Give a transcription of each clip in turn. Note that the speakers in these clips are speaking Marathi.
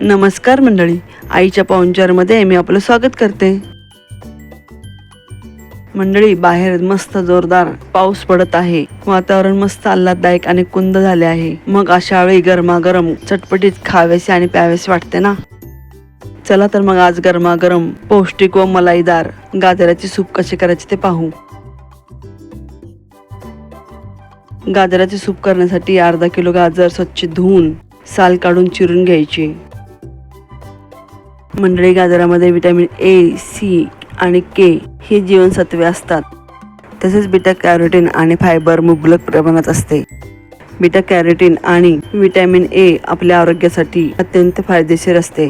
नमस्कार मंडळी, आईच्या पाहुणचारमध्ये मी आपलं स्वागत करते. मंडळी, बाहेर मस्त जोरदार पाऊस पडत आहे. वातावरण मस्त आल्हाददायक आणि कुंद झाले आहे. मग अशा वेळी गरमागरम चटपटीत खावेसे आणि प्यावेसे वाटते ना. चला तर मग आज गरमागरम पौष्टिक व मलाईदार गाजराचे सूप कसे करायचे ते पाहू. गाजराचे सूप करण्यासाठी अर्धा किलो गाजर स्वच्छ धुवून साल काढून चिरून घ्यायचे. मंडळी, गाजरामध्ये विटॅमिन ए, सी आणि के ही जीवनसत्वे असतात. तसेच बीटा कॅरोटीन आणि फायबर मुबलक प्रमाणात असते. बीटा कॅरोटीन आणि विटॅमिन ए आपल्या आरोग्यासाठी अत्यंत फायदेशीर असते.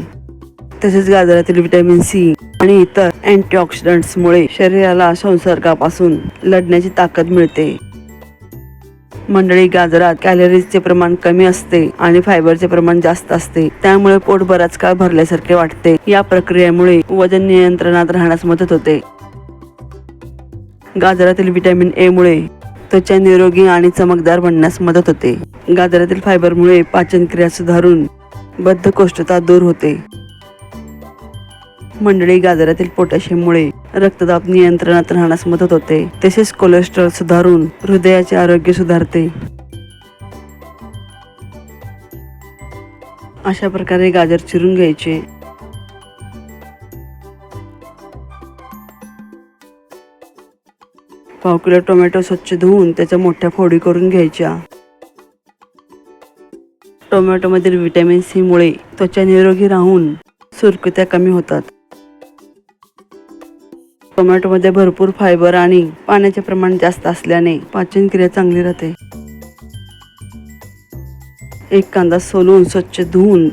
तसेच गाजरातील विटॅमिन सी आणि इतर अँटीऑक्सिडंट्समुळे शरीराला संसर्गापासून लढण्याची ताकद मिळते. मंडळी, गाजरात कॅलरीजचे प्रमाण कमी असते आणि फायबरचे प्रमाण जास्त असते. त्यामुळे पोट बराच काळ भरल्यासारखे वाटते. या प्रक्रियेमुळे वजन नियंत्रणात राहण्यास मदत होते. गाजरातील विटॅमिन ए मुळे त्वचा निरोगी आणि चमकदार बनण्यास मदत होते. गाजरातील फायबरमुळे पाचनक्रिया सुधारून बद्धकोष्ठता दूर होते. मंडळी, गाजरातील पोटॅशियममुळे रक्तदाब नियंत्रणात राहण्यास मदत होते. तसेच कोलेस्ट्रॉल सुधारून हृदयाचे आरोग्य सुधारते. अशा प्रकारे गाजर चिरून घ्यायचे. पाव किलो टोमॅटो स्वच्छ धुवून त्याच्या मोठ्या फोडी करून घ्यायच्या. टोमॅटोमधील विटॅमिन सी मुळे त्वचा निरोगी राहून सुरकुत्या कमी होतात. टोमॅटोमध्ये भरपूर फायबर आणि पाण्याचे प्रमाण जास्त असल्याने पाचनक्रिया चांगली राहते. एक कांदा सोलून स्वच्छ धुवून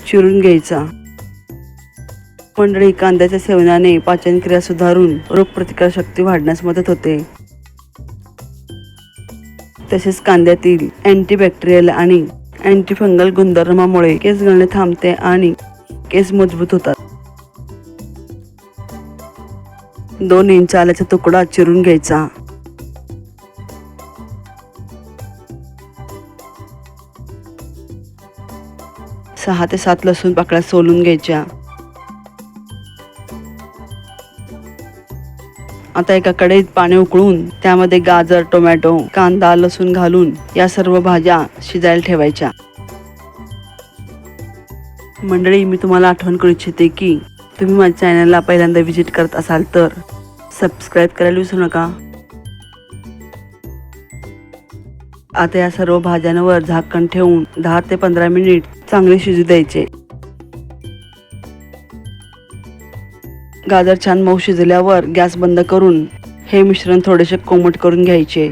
चिरून घ्यायचा. मंडळी, कांद्याच्या सेवनाने पाचनक्रिया सुधारून रोगप्रतिकार शक्ती वाढण्यास मदत होते. तसेच कांद्यातील अँटीबॅक्टेरियल आणि अँटीफंगल गुणधर्मामुळे केस गळणे थांबते आणि केस मजबूत होतात. 2 इंच आल्याचा तुकडा चिरून घ्यायचा. सहा ते 7 लसूण पाकळ्या सोलून घ्यायच्या. आता एका कढईत पाणी उकळून त्यामध्ये गाजर, टोमॅटो, कांदा, लसूण घालून या सर्व भाज्या शिजायला ठेवायच्या. मंडळी, मी तुम्हाला आठवण करू इच्छिते की तुम्ही माझ्या चॅनलला पहिल्यांदा व्हिजिट करत असाल तर सबस्क्राईब करायला विसरू नका. आता या सर्व भाज्यांवर झाकण ठेवून 10 ते 15 मिनिट चांगले शिजू द्यायचे. गाजर छान मऊ शिजल्यावर गॅस बंद करून हे मिश्रण थोडेसे कोमट करून घ्यायचे.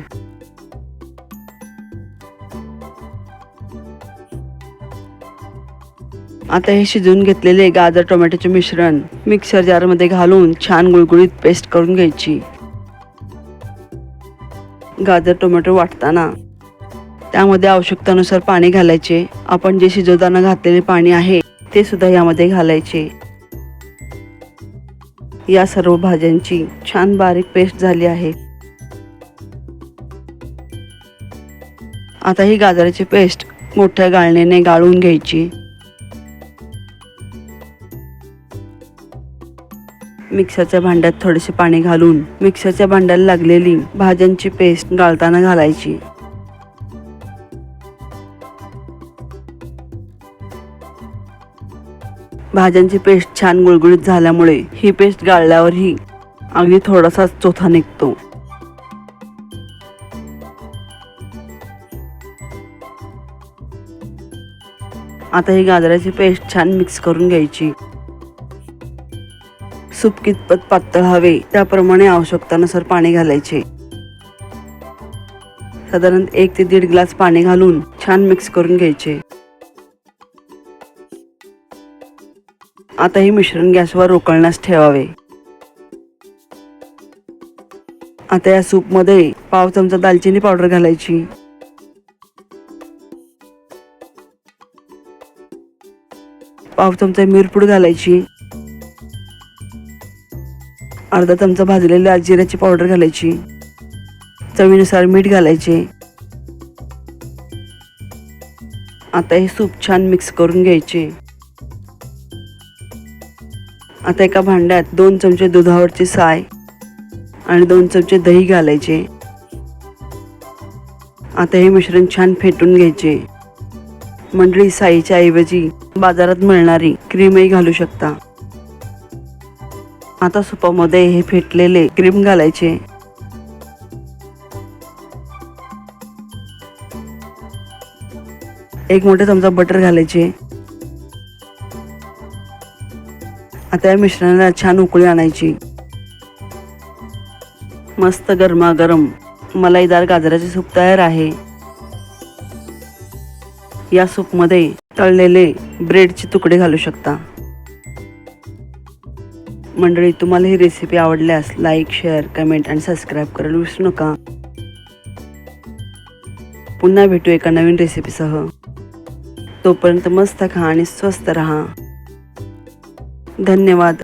आता हे शिजवून घेतलेले गाजर टोमॅटोचे मिश्रण मिक्सर जारमध्ये घालून छान गुळगुळीत पेस्ट करून घ्यायची. गाजर टोमॅटो वाटताना त्यामध्ये आवश्यकतेनुसार पाणी घालायचे. आपण जे शिजवताना घातलेले पाणी आहे ते सुद्धा यामध्ये घालायचे. या सर्व भाज्यांची छान बारीक पेस्ट झाली आहे. आता ही गाजराची पेस्ट मोठ्या गाळणीने गाळून घ्यायची. मिक्सरच्या भांड्यात थोडेसे पाणी घालून मिक्सरच्या भांड्याला लागलेली भाज्यांची पेस्ट गाळताना घालायची. भाज्यांची पेस्ट छान गुळगुळीत झाल्यामुळे ही पेस्ट गाळल्यावरही अगदी थोडासा चोथा निघतो. आता ही गाजराची पेस्ट छान मिक्स करून घ्यायची. सूप कितपत पातळ हवे त्याप्रमाणे आवश्यकतेनुसार पाणी घालायचे. साधारण 1 ते 1.5 ग्लास पाणी घालून छान मिक्स करून घ्यायचे. आता हे मिश्रण गॅसवर उकळण्यास ठेवावे. आता या सूप मध्ये पाव चमचा दालचिनी पावडर घालायची. पाव चमचा मिरपूड घालायची. अर्धा चमचा भाजलेल्या जिऱ्याची पावडर घालायची. चवीनुसार मीठ घालायचे. आता हे सूप छान मिक्स करून घ्यायचे. आता एका भांड्यात 2 चमचे दुधावरची साय आणि 2 चमचे दही घालायचे. आता हे मिश्रण छान फेटून घ्यायचे. मंडळी, साईच्या ऐवजी बाजारात मिळणारी क्रीमही घालू शकता. आता सुपामध्ये हे फेटलेले क्रीम घालायचे. एक मोठा चमचा बटर घालायचे. आता या मिश्रणाला छान उकळी आणायची. मस्त गरमागरम मलाईदार गाजराचे सूप तयार आहे. या सूपमध्ये तळलेले ब्रेडचे तुकडे घालू शकता. मंडळी, तुम्हाला ही रेसिपी आवडल्यास लाईक, शेअर, कमेंट आणि सबस्क्राईब करायला विसरू नका. पुन्हा भेटू एका नवीन रेसिपीसह. तोपर्यंत मस्त खा आणि स्वस्त रहा. धन्यवाद.